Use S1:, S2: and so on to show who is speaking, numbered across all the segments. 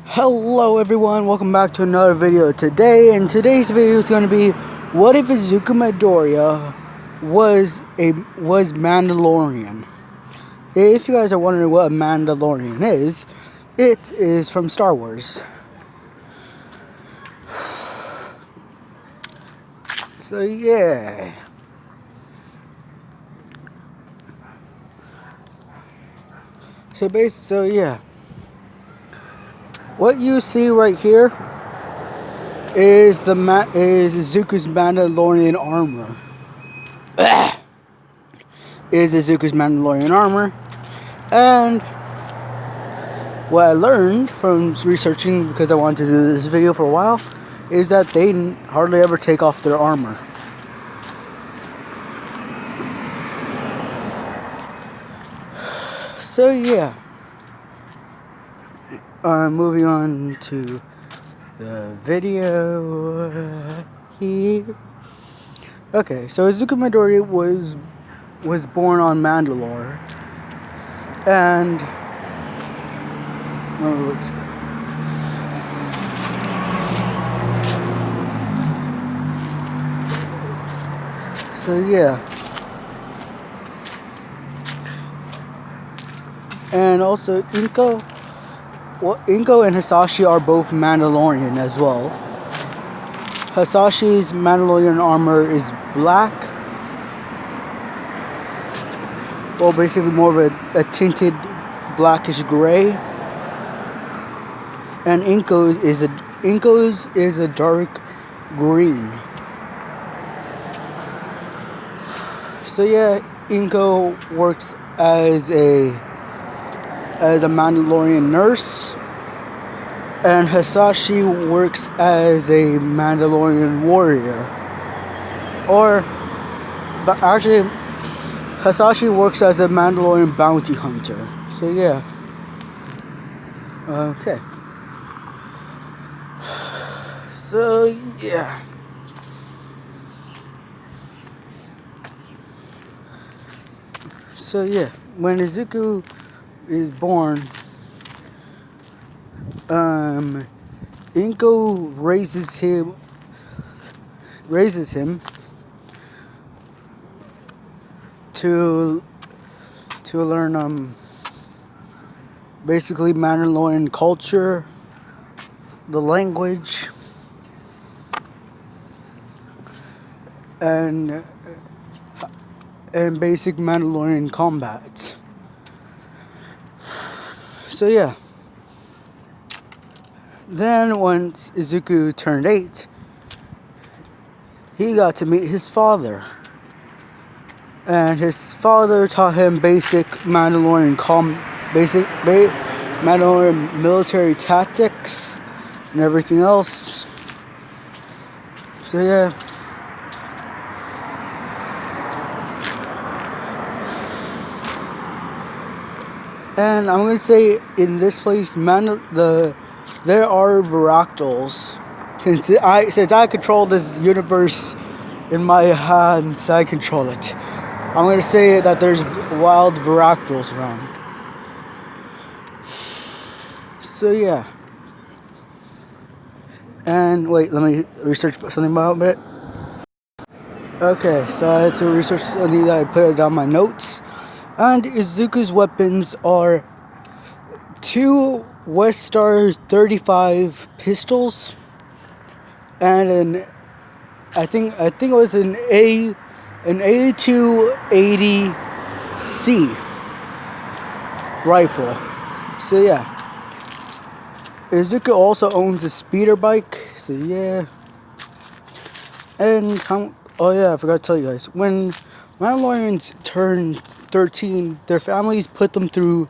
S1: Hello everyone, welcome back to another video today, and today's video is going to be what if Izuku Midoriya was Mandalorian. If you guys are wondering what a Mandalorian is, it is from Star Wars. So yeah. So yeah. What you see right here is Izuku's Mandalorian armor. Is Izuku's Mandalorian armor, and what I learned from researching, because I wanted to do this video for a while, is that they hardly ever take off their armor. So yeah, moving on to the video here. Okay, so Izuku Midoriya was born on Mandalore, and so yeah, and also Inko and Hisashi are both Mandalorian as well. Hisashi's Mandalorian armor is black, well, basically more of a tinted blackish gray, and Inko's is a dark green. So yeah, Inko works as a Mandalorian nurse, and Hisashi works as a Mandalorian warrior. But actually, Hisashi works as a Mandalorian bounty hunter. So yeah. Okay. So yeah. So yeah, when Izuku is born, Inko raises him to learn basically Mandalorian culture, the language, and basic Mandalorian combat. So yeah. Then once Izuku turned 8, he got to meet his father. And his father taught him basic Mandalorian military tactics and everything else. So yeah. And I'm gonna say in this place, there are Varactals. Since I control this universe in my hands, I control it. I'm gonna say that there's wild Varactals around. So yeah. And wait, let me research something about it. Okay, so I had to research something that I put down my notes. And Izuku's weapons are 2 West Star 35 pistols, and I think it was an A280C rifle. So yeah, Izuku also owns a speeder bike. So yeah, and oh yeah, I forgot to tell you guys, when Mandalorians turn 13, their families put them through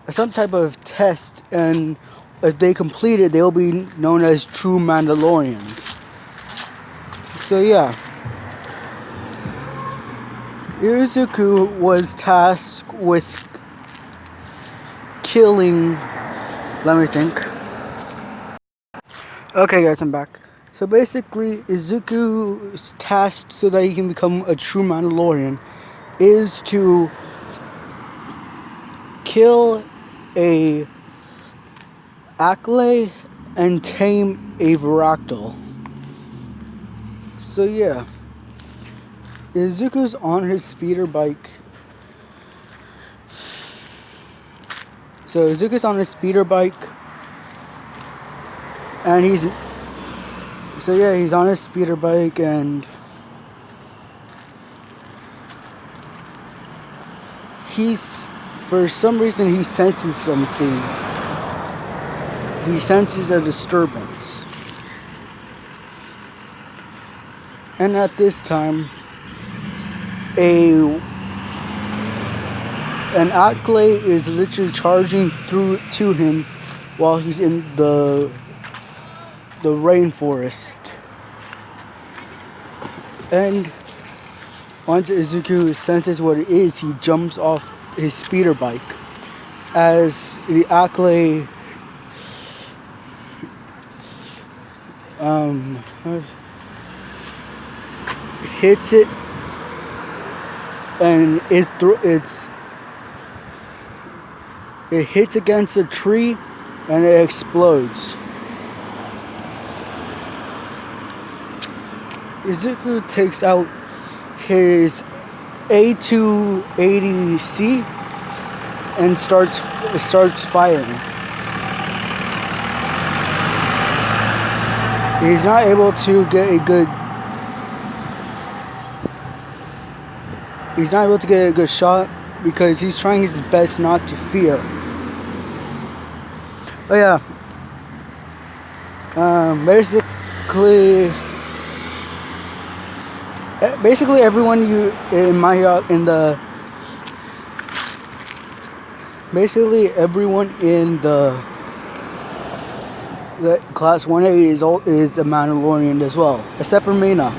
S1: some type of test, and if they complete it, they'll be known as true Mandalorians. So yeah, Izuku was tasked with killing, let me think. Okay guys, I'm back. So basically, Izuku's task so that he can become a true Mandalorian is to kill a Acklay and tame a Varactyl. So yeah, Izuku's on his speeder bike. So Izuku's on his speeder bike, and he's on his speeder bike, and for some reason he senses something. He senses a disturbance. And at this time, an Acklay is literally charging through to him while he's in the rainforest. And once Izuku senses what it is, he jumps off his speeder bike as the Acklay hits it, and it hits against a tree and it explodes. Izuku takes out his A280C and starts firing. He's not able to get a good shot because he's trying his best not to fear. Oh yeah. Basically everyone in the class 1A is a Mandalorian as well, except for Mina.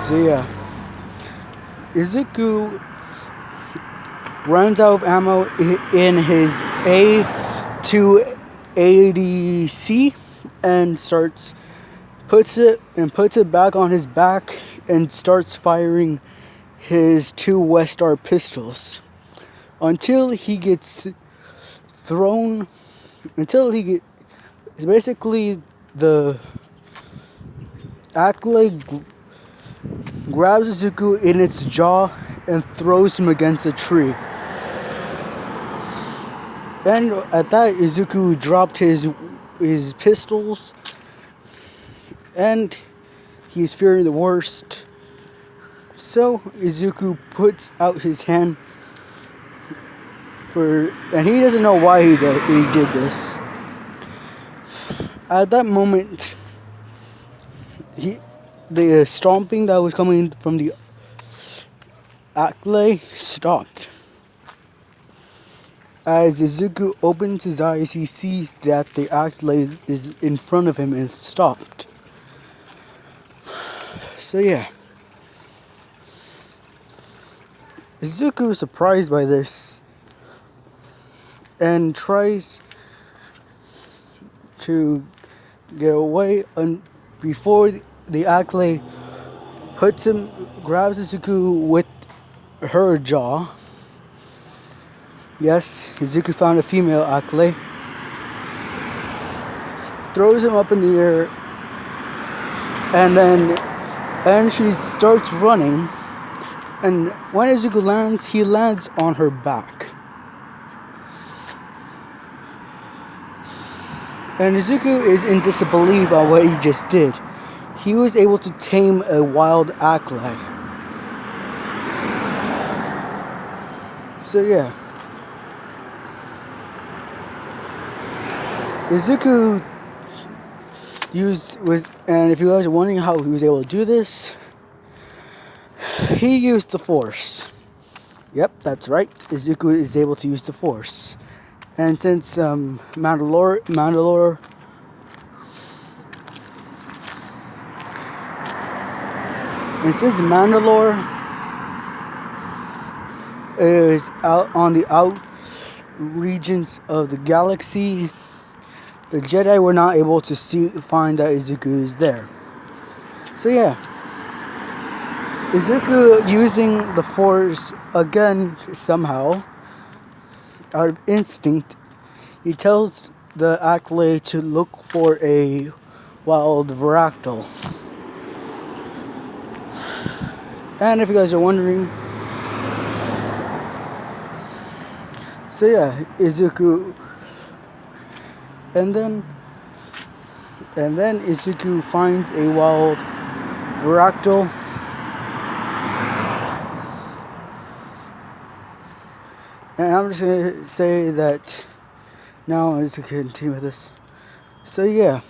S1: So yeah, Izuku runs out of ammo in his A280C and puts it back on his back and starts firing his 2 Westar pistols until he gets thrown. Basically the Acklay grabs Izuku in its jaw and throws him against a tree. And at that, Izuku dropped his pistols, and he's fearing the worst. So Izuku puts out his hand and he doesn't know why he did this. At that moment, the stomping that was coming from the Acklay stopped. As Izuku opens his eyes, he sees that the Acklay is in front of him and stopped. So yeah, Izuku is surprised by this and tries to get away before the Acklay grabs Izuku with her jaw. Yes, Izuku found a female Acklay, throws him up in the air, and she starts running. And when Izuku lands, he lands on her back. And Izuku is in disbelief on what he just did. He was able to tame a wild Acklay. So yeah, Izuku and if you guys are wondering how he was able to do this, he used the Force. Yep, that's right. Izuku is able to use the Force. And since Mandalore is out on the out regions of the galaxy, the Jedi were not able to find that Izuku is there. So yeah, Izuku using the Force again somehow out of instinct, he tells the acolyte to look for a wild Varactyl. And if you guys are wondering, so yeah, Izuku, and then Izuku finds a wild Varactyl. And I'm just gonna say that now I'm just gonna continue with this. So yeah,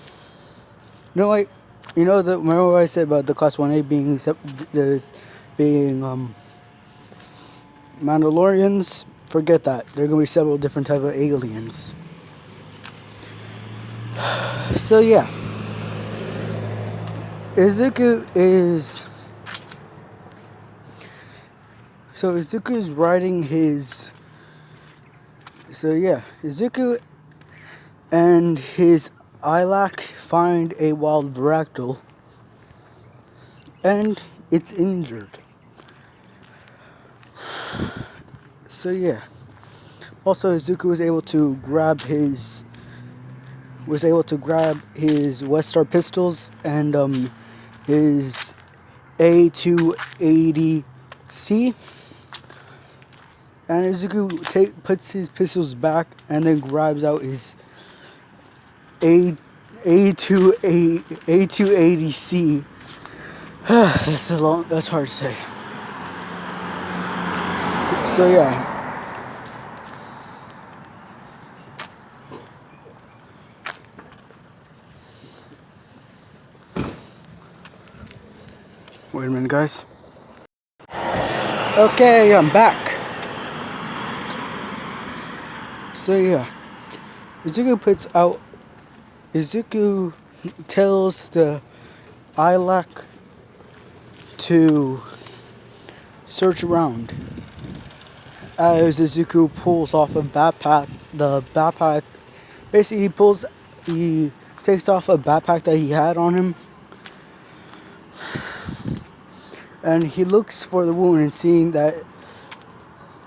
S1: remember what I said about the class 1A being Mandalorians? Forget that. There are gonna be several different type of aliens. So yeah, Izuku is riding his. So yeah, Izuku and his Ilac find a wild Varactyl, and it's injured. So yeah. Also, Izuku was able to grab his Westar pistols and his A280C, and Izuku puts his pistols back and then grabs out his A280C. That's hard to say. So yeah. Wait a minute, guys. Okay, I'm back. So yeah, Izuku tells the Ilac to search around. As Izuku pulls off a backpack, basically he takes off a backpack that he had on him, and he looks for the wound, and seeing that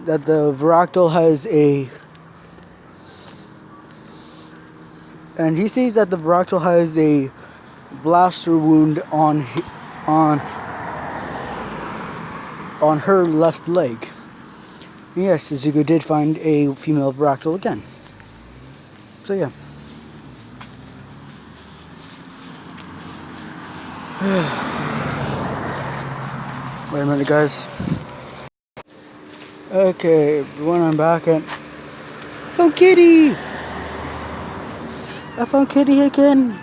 S1: the Varactyl has a blaster wound on her left leg. Yes, Izuku did find a female Varactyl again. So yeah. Wait a minute, guys. Okay, everyone, I'm back and I found Kitty again.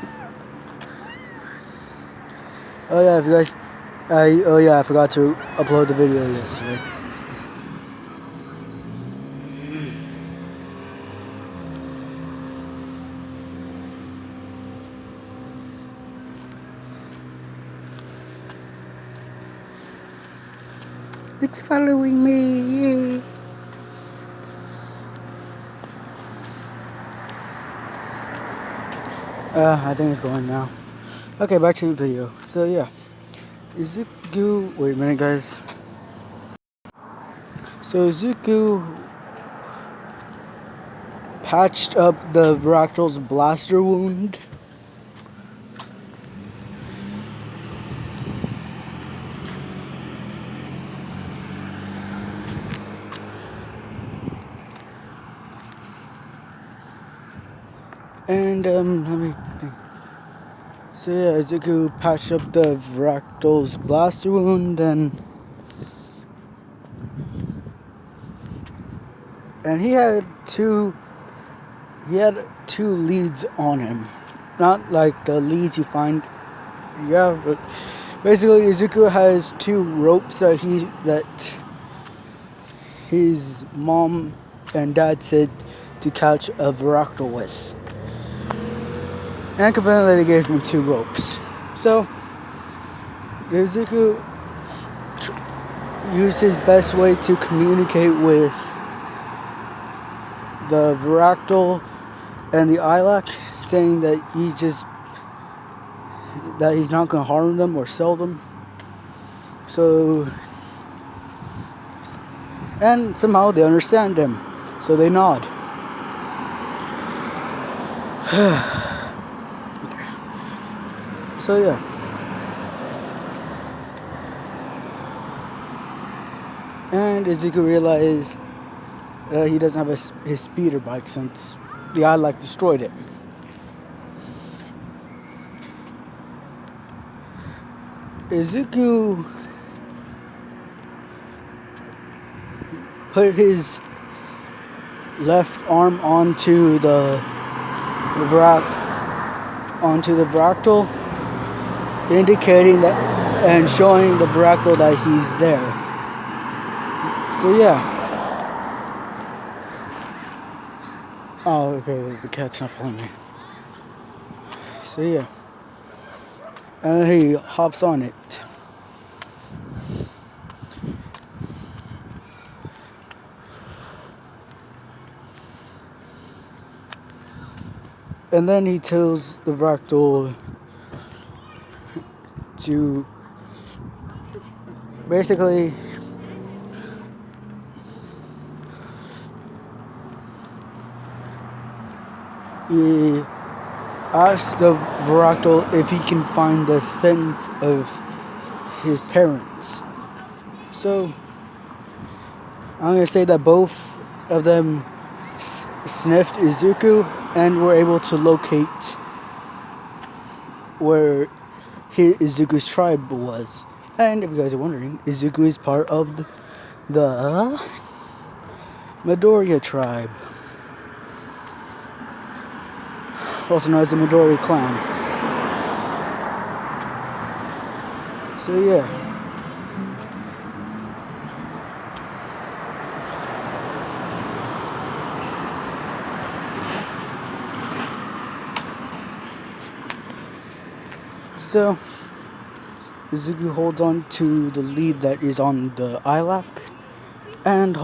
S1: Oh yeah, if you guys, I forgot to upload the video yesterday. It's following me. I think it's going now. Okay, back to the video. So yeah, Izuku. Wait a minute, guys. So Izuku patched up the Varactyl's blaster wound. And let me think. So yeah, Izuku patched up the Varactyl's blaster wound, and he had two leads on him. Not like the leads you find. Yeah, but basically Izuku has two ropes that his mom and dad said to catch a Varactyl with. And conveniently they gave him two ropes. So Izuku used his best way to communicate with the Varactyl and the Ilac, saying that he's not going to harm them or sell them. So, and somehow they understand him. So they nod. So yeah. And Izuku realized he doesn't have his speeder bike since the Ilak destroyed it. Izuku put his left arm onto the Vractal, indicating that and showing the Vractal that he's there. So yeah. Oh, okay, the cat's not following me. So yeah. And he hops on it. And then he tells the Vractal to basically he asks the Vractal if he can find the scent of his parents. So I'm gonna say that both of them sniffed Izuku and were able to locate where Izuku's tribe was. And if you guys are wondering, Izuku is part of the Midoriya tribe, also known as the Midori clan. So yeah. So Izuku holds on to the lead that is on the Ilak and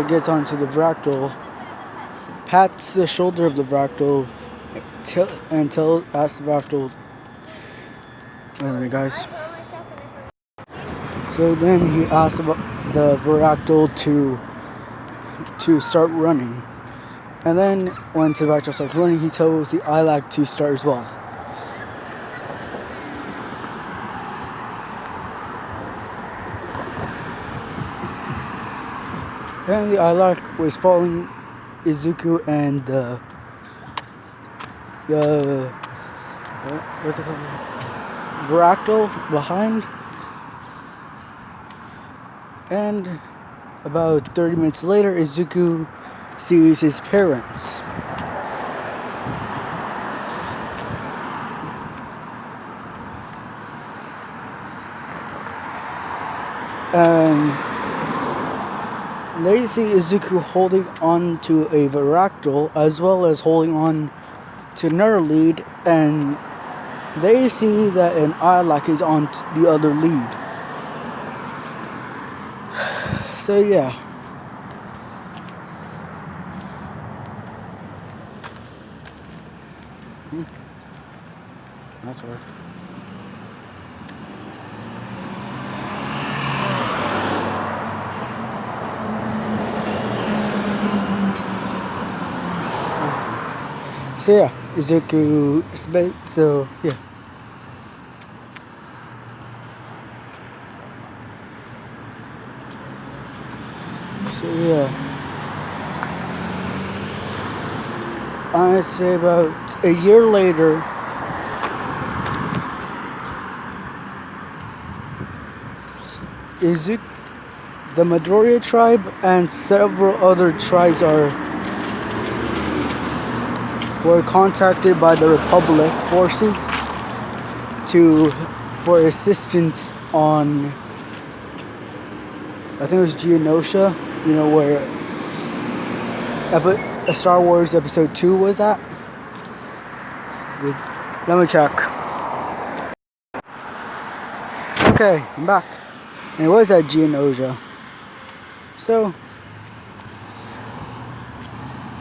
S1: gets onto the Vractal, pats the shoulder of the Vractal, asks the Vractal, wait a minute guys. So then he asks about the Vractal to start running. And then when the Vractal starts running, he tells the Ilak to start as well. And the Ilak was following Izuku and what's it called? Vractal behind. And about 30 minutes later, Izuku sees his parents. And they see Izuku holding on to a Vractal as well as holding on to another lead, and they see that an Ilak is on the other lead. So yeah. That's right. So yeah, Izuku, so yeah. So yeah. I say about a year later, Izuku, the Midoriya tribe and several other tribes were contacted by the Republic forces for assistance on, I think it was Genosha, you know, where Star Wars Episode 2 was at. Let me check. Okay, I'm back. And it was at Genosha. So,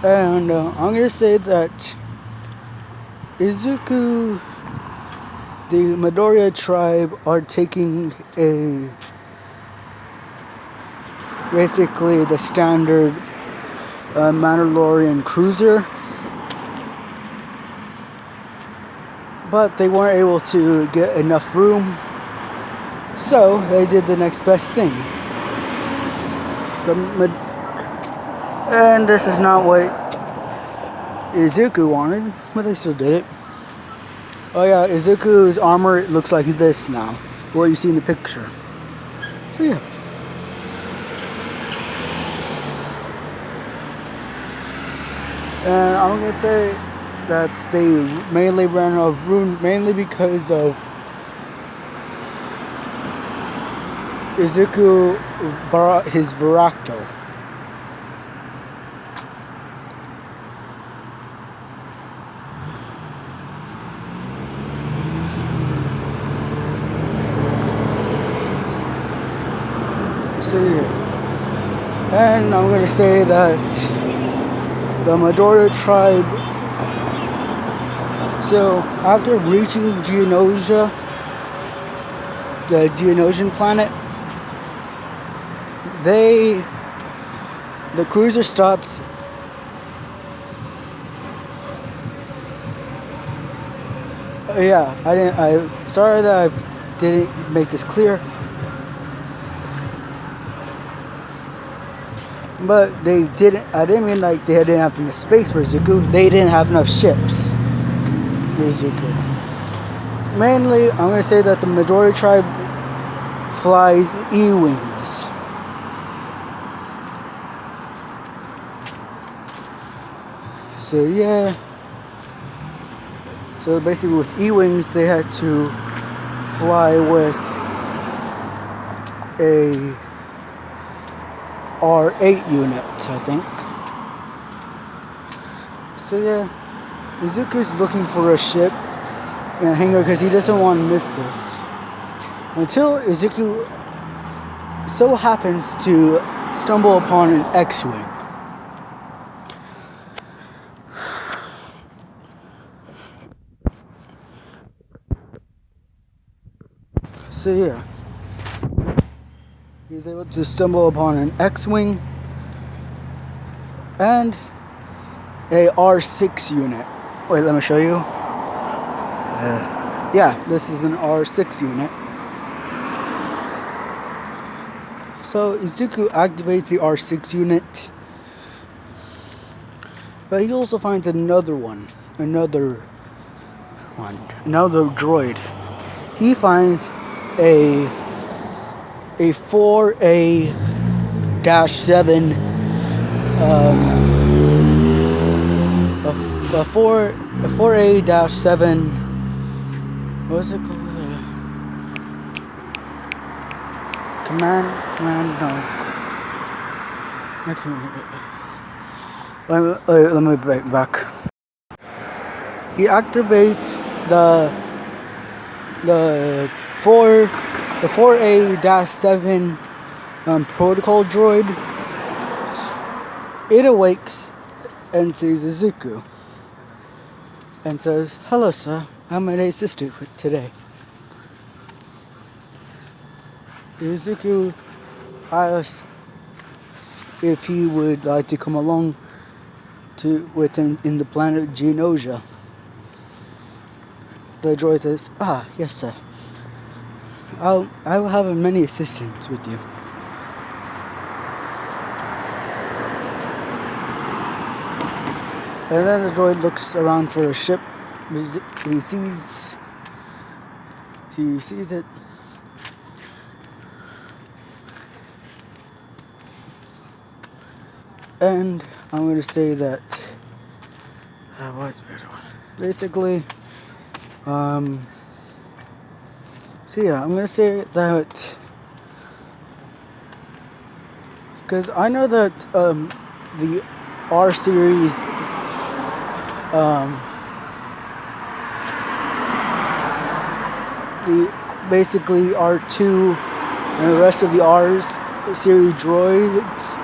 S1: and I'm gonna say that Izuku the Midoriya tribe are taking basically the standard Mandalorian cruiser, but they weren't able to get enough room, so they did the next best thing. And this is not what Izuku wanted, but they still did it. Oh yeah, Izuku's armor looks like this now, what you see in the picture. So yeah. And I'm gonna say that they mainly ran out of room, mainly because of Izuku brought his Varacto. So yeah. And I'm gonna say that the Midoriya tribe, so after reaching Genosha, the Geonosian planet, the cruiser stops. Yeah, sorry that I didn't make this clear. But they didn't, I didn't mean like they didn't have enough space for Izuku. They didn't have enough ships for Izuku. Mainly, I'm going to say that the Midoriya tribe flies E-Wings. So yeah. So basically with E-Wings, they had to fly with a R8 unit, I think. So yeah, Izuku's looking for a ship in a hangar because he doesn't want to miss this. Until Izuku so happens to stumble upon an X-Wing. So yeah, he's able to stumble upon an X-Wing and a R6 unit. Wait, let me show you. Yeah, this is an R6 unit. So Izuku activates the R6 unit, but he also finds another droid. He finds a 4A-7 a 4A-7, what is it called? Command, no. I can't. Let me back. He activates the 4A-7 protocol droid. It awakes and sees Izuku and says, "Hello, sir. How may I assist you today?" Izuku asks if he would like to come along with him in the planet Genosha. The droid says, yes, sir. I will have many assistants with you." And then the droid looks around for a ship. He sees it. And I'm going to say that basically, so yeah, I'm going to say that because I know that the R series the basically R2 and the rest of the R's series droids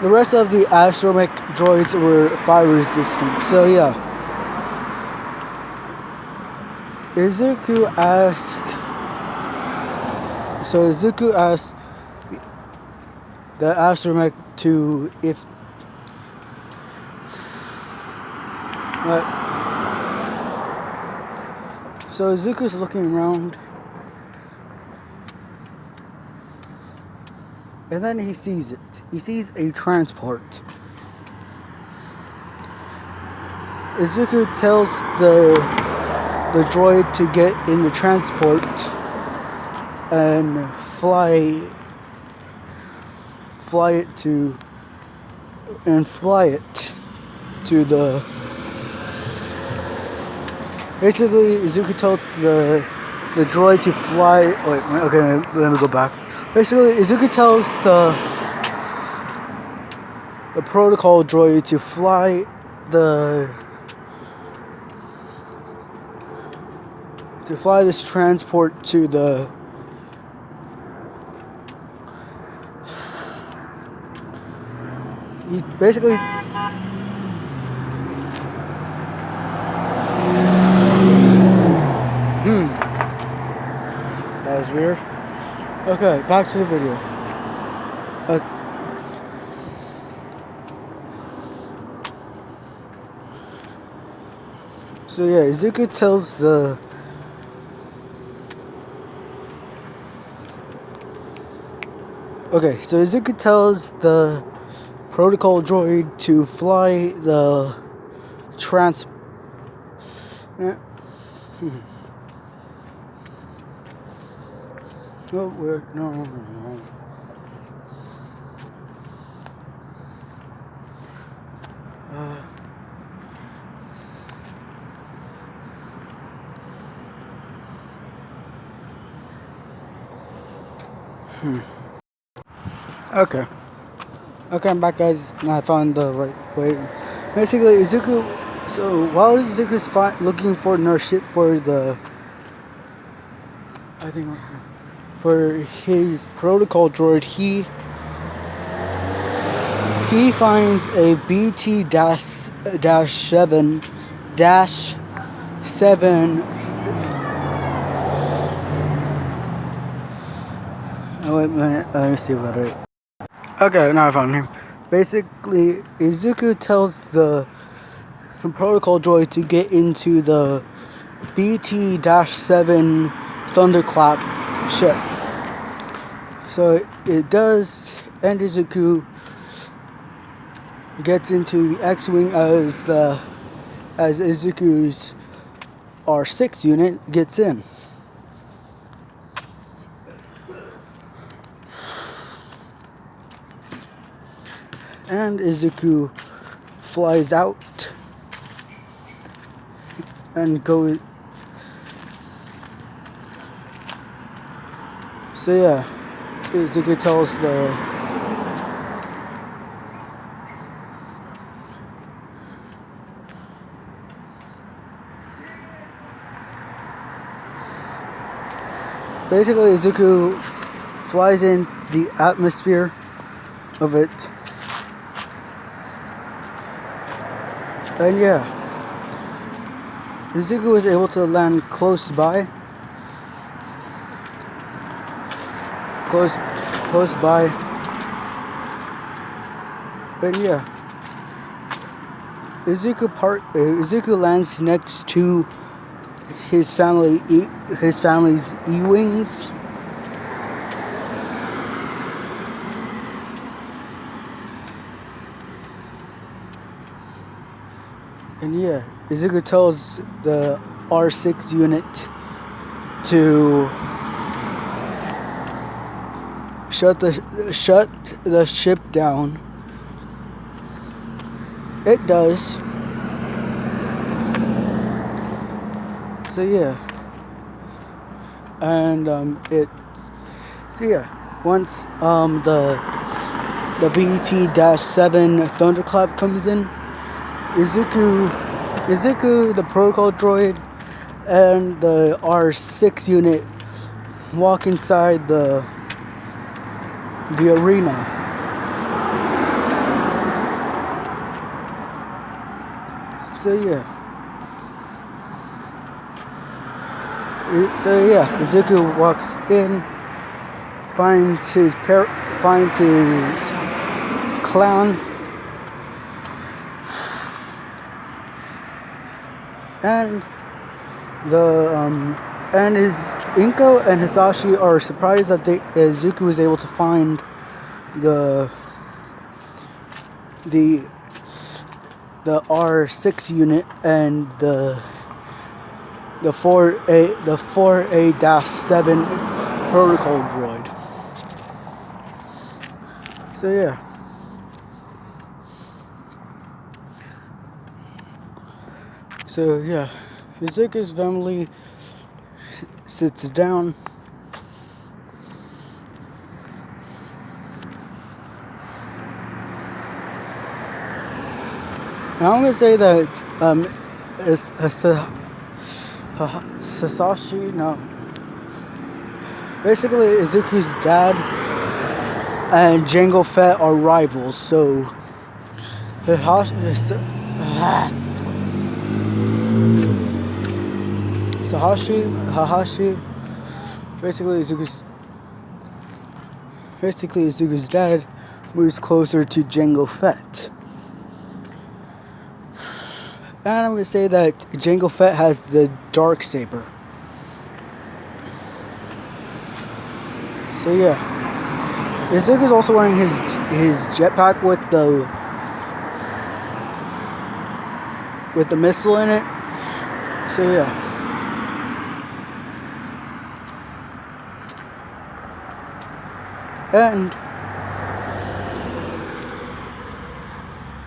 S1: the rest of the astromech droids were fire resistant. So yeah. Izuku asked the astromech to if what. So Izuku's looking around, and then he sees it. He sees a transport. Izuku tells the droid to get in the transport and fly it to the. Basically, Izuku tells the droid to fly. Wait, okay, let me go back. Basically, Izuku tells the protocol droid to fly this transport to the he basically that was weird. Okay, back to the video. So yeah, Izuku tells the Izuku tells the protocol droid to fly the Oh, weird. No. Okay, I'm back, guys. Now I found the right way. Basically, Izuku. So while Izuku's looking for another ship for for his protocol droid, he finds a BT-7 Oh, wait a minute. Let me see about it. Okay, now I found him. Basically, Izuku tells the protocol droid to get into the BT-7 Thunderclap ship. So it does, and Izuku gets into the X-Wing as Izuku's R6 unit gets in. And Izuku flies out and goes. So yeah, Izuku tells basically Izuku flies in the atmosphere of it. And yeah, Izuku was able to land close by. And yeah, Izuku lands next to his family's E-wings. And yeah, Izuku tells the R6 unit to shut the ship down. It does. So yeah, and once the BT-7 Thunderclap comes in, Izuku, the protocol droid, and the R6 unit walk inside the arena. So yeah. Izuku walks in, finds his clown, and his Inko and Hisashi are surprised that Izuku was able to find the R6 unit and the 4A-7 protocol droid. So yeah. Izuku's family sits down. Now I'm gonna say that Sasashi, no. Basically, Izuku's dad and Jango Fett are rivals, so Hahashi, basically Izuku's dad moves closer to Jango Fett. And I'm going to say that Jango Fett has the dark saber. So yeah. Izuku's also wearing his jetpack with the missile in it. So yeah. And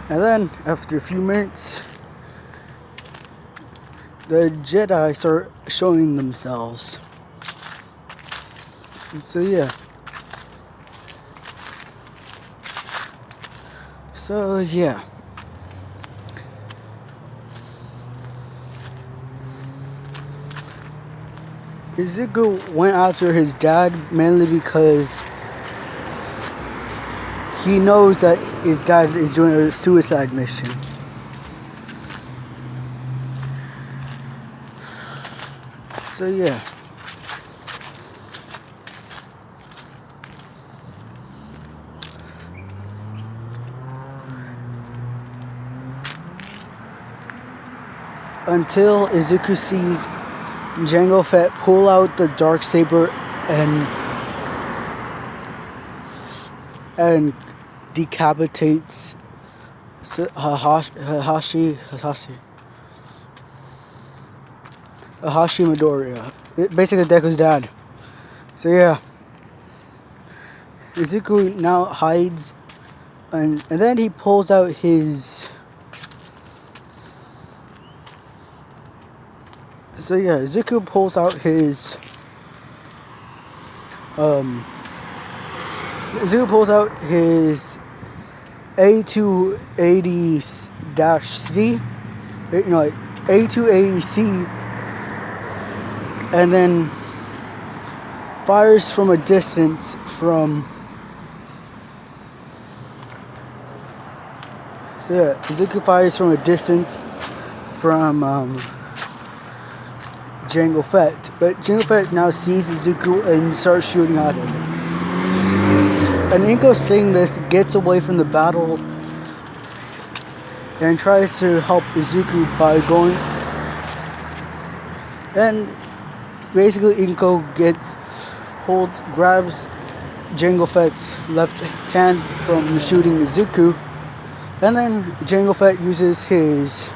S1: then after a few minutes, the Jedi start showing themselves. So yeah. Izuku went after his dad mainly because he knows that his dad is doing a suicide mission. So yeah. Until Izuku sees Jango Fett pull out the dark saber and decapitates Hahashi Midoriya. Basically Deku's dad. So yeah. Izuku now hides and then he pulls out his Izuku pulls out his A280-C, A280C, and then fires from a distance from. Izuku fires from a distance from Jango Fett, but Jango Fett now sees Izuku and starts shooting at him. And Inko, seeing this, gets away from the battle and tries to help Izuku by going. And basically, Inko grabs Jango Fett's left hand from shooting Izuku, and then Jango Fett uses his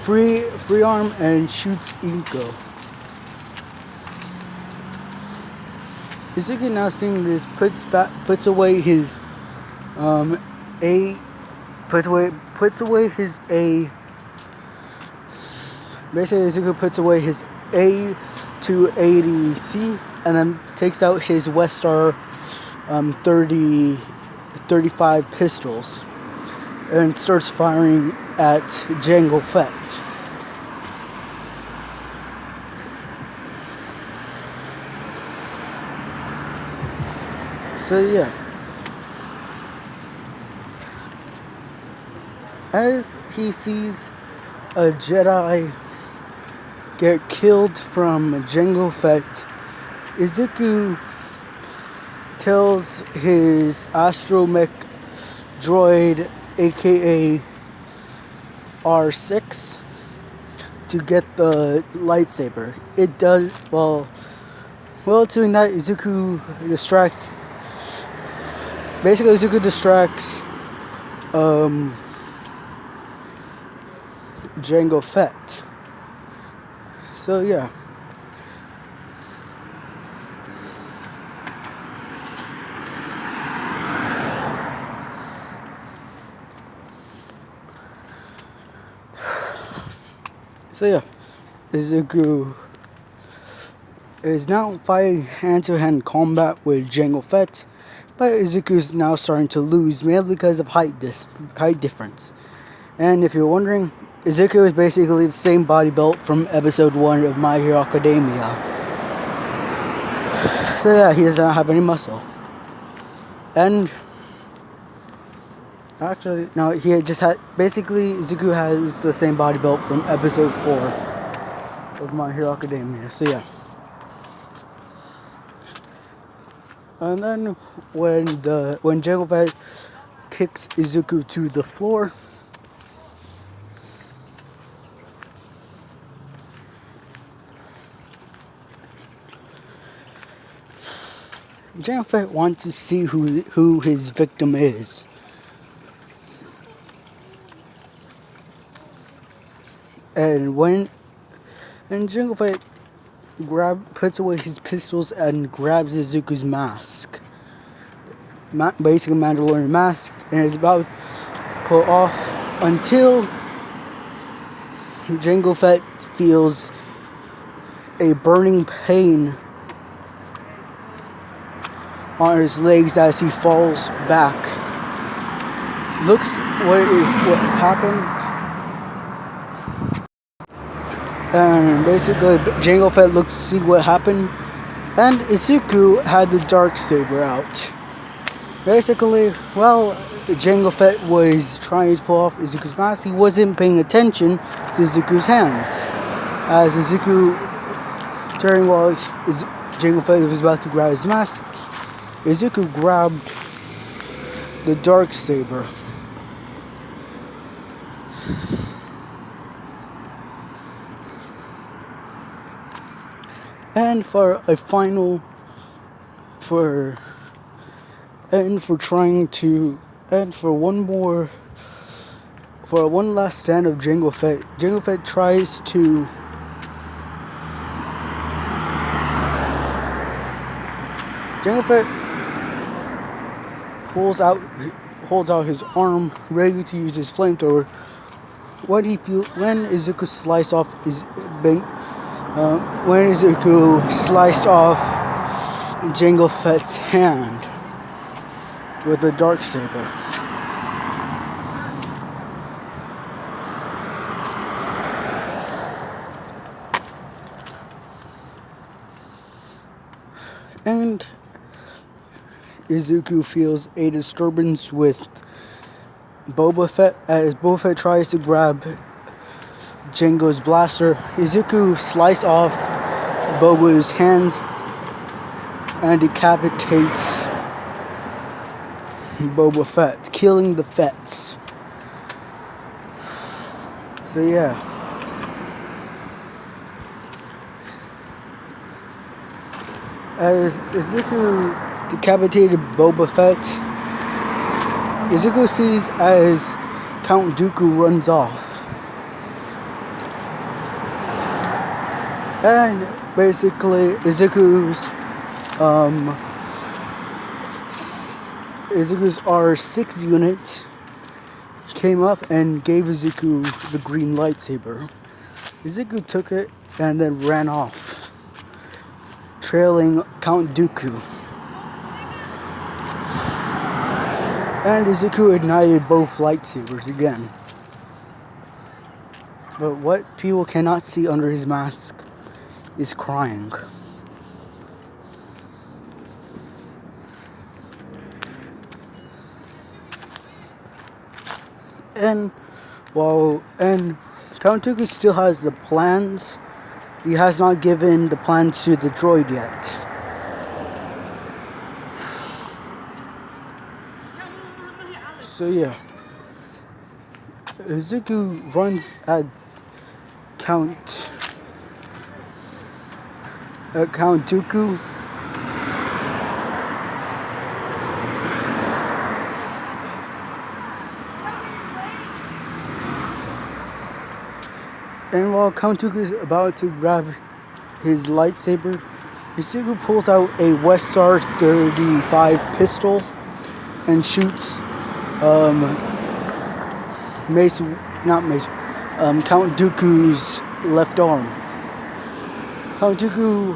S1: free arm and shoots Inko. Izuku, now seeing this, puts away his Basically, Izuku puts away his A280C and then takes out his Westar 35 pistols and starts firing at Jango Fett. So yeah. As he sees a Jedi get killed from Jango Fett, Izuku tells his astromech droid, aka R6, to get the lightsaber. It does, while doing that, Izuku distracts Jango Fett. So yeah. Izuku is now fighting hand-to-hand combat with Jango Fett, but Izuku is now starting to lose, mainly because of height difference. And if you're wondering, Izuku is basically the same body build from episode 1 of My Hero Academia. So yeah, he does not have any muscle. And actually, no, he just had, basically Izuku has the same body build from episode 4 of My Hero Academia. So yeah. And then when Jango Fett kicks Izuku to the floor, Jango Fett wants to see who his victim is. And Jango Fett puts away his pistols and grabs Izuku's mask. Basically Mandalorian mask, and is about to pull off until Jango Fett feels a burning pain on his legs as he falls back. Looks what happened. And basically Jango Fett looks to see what happened, and Izuku had the dark saber out. Basically, while Jango Fett was trying to pull off Izuku's mask, he wasn't paying attention to Izuku's hands. As Izuku turned while Jango Fett was about to grab his mask, Izuku grabbed the dark saber. And for one last stand of Jango Fett tries to holds out his arm, ready to use his flamethrower. When Izuku sliced off Jango Fett's hand with the dark saber. And Izuku feels a disturbance with Boba Fett as Boba Fett tries to grab Jango's blaster. Izuku slices off Boba's hands and decapitates Boba Fett, killing the Fetts. So yeah. As Izuku decapitated Boba Fett, Izuku sees as Count Dooku runs off. And basically Izuku's R6 unit came up and gave Izuku the green lightsaber. Izuku took it and then ran off, trailing Count Dooku. And Izuku ignited both lightsabers again. But what people cannot see under his mask is crying. And Well, and Count Dooku still has the plans. He has not given the plans to the droid yet. So yeah, Izuku runs at Count Dooku. And while Count Dooku is about to grab his lightsaber, Izuku pulls out a Westar 35 pistol and shoots Count Dooku's left arm. Count Dooku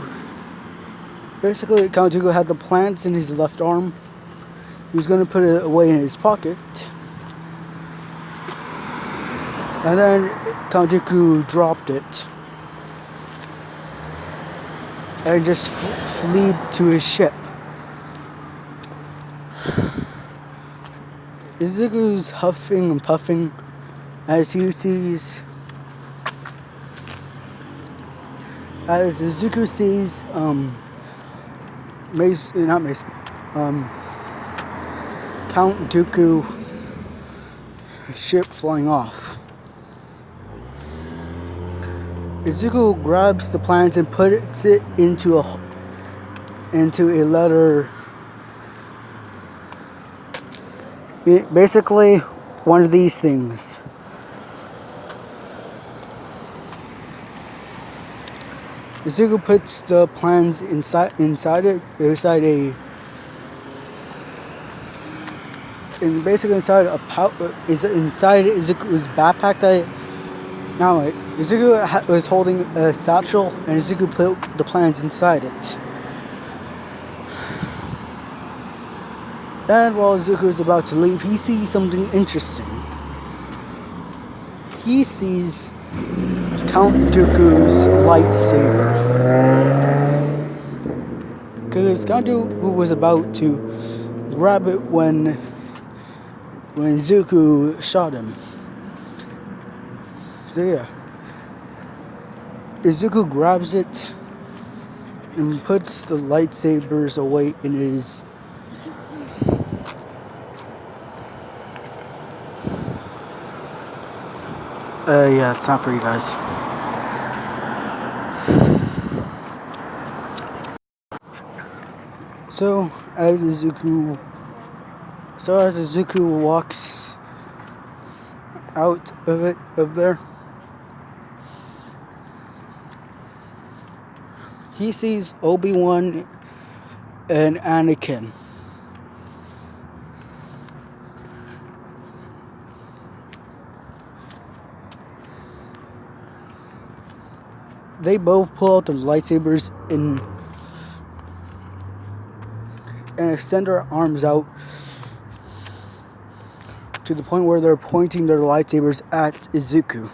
S1: had the plants in his left arm. He was going to put it away in his pocket. And then Count Dooku dropped it. And just fled to his ship. Izuku's huffing and puffing as Izuku sees Count Dooku ship flying off. Izuku grabs the plans and puts it into a letter. Basically, one of these things. Izuku puts the plans inside a inside Izuku's backpack. Izuku was holding a satchel, and Izuku put the plans inside it. And while Izuku is about to leave, he sees something interesting. He sees Count Dooku's lightsaber. Because Count Dooku was about to grab it when Izuku shot him. So yeah, Izuku grabs it and puts the lightsabers away in his yeah, it's not for you guys. So as Izuku walks out of there, he sees Obi-Wan and Anakin. They both pull out their lightsabers and extend their arms out to the point where they're pointing their lightsabers at Izuku.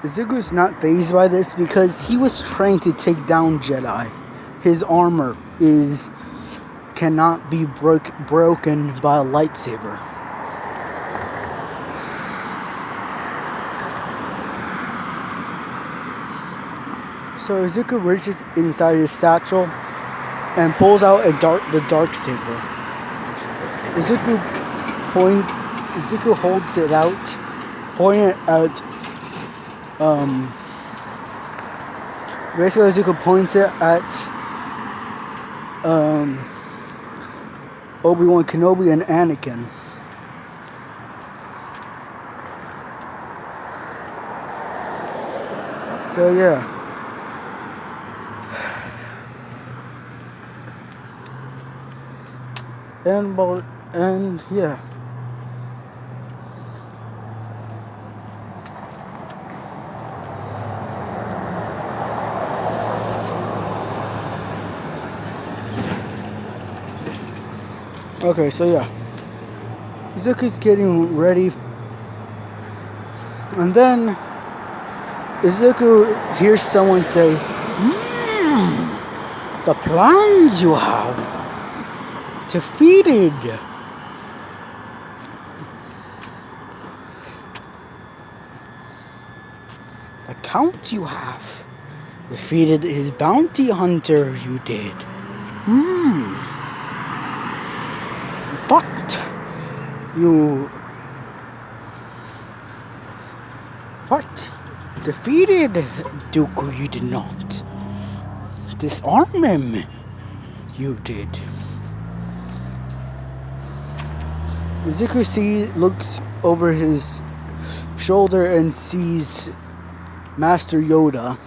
S1: Izuku's not fazed by this because he was trained to take down Jedi. His armor cannot be broken by a lightsaber. So Izuku reaches inside his satchel and pulls out the dark saber. Izuku holds it out, pointing it at basically Izuku points it at Obi-Wan Kenobi and Anakin. So yeah. And yeah. Okay, so yeah. Izuku's getting ready. And then Izuku hears someone say, the plans you have defeated account you have. Defeated his bounty hunter, you did. But you... What? Defeated Dooku, you did not. Disarm him, you did. Izuku looks over his shoulder and sees Master Yoda.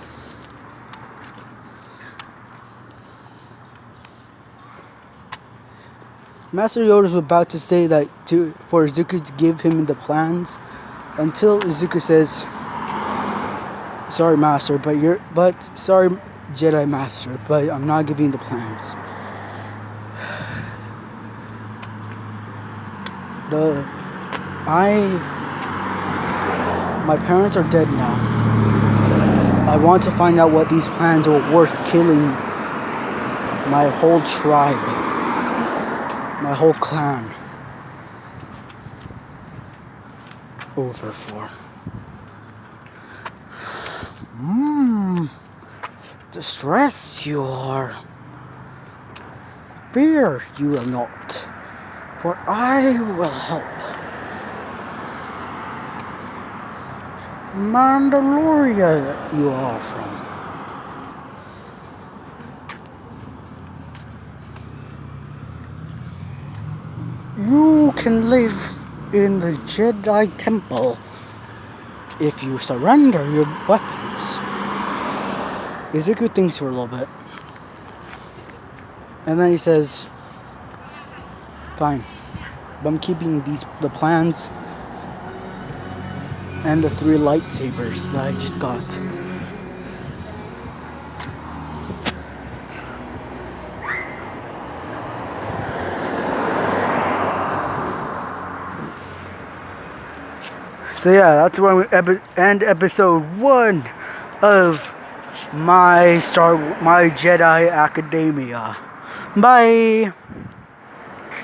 S1: Master Yoda was about to say that for Izuku to give him the plans, until Izuku says, "Sorry, Master, sorry, Jedi Master, but I'm not giving the plans." My parents are dead now. I want to find out what these plans are worth killing my whole tribe, my whole clan over for. Distress you are. Fear you will not, for I will help. Mandalorian you are from. You can live in the Jedi Temple if you surrender your weapons. Izuku thinks for a little bit. And then he says, "Fine, but I'm keeping the plans and the 3 lightsabers that I just got." So yeah, that's where we end episode 1 of my Jedi Academia. Bye!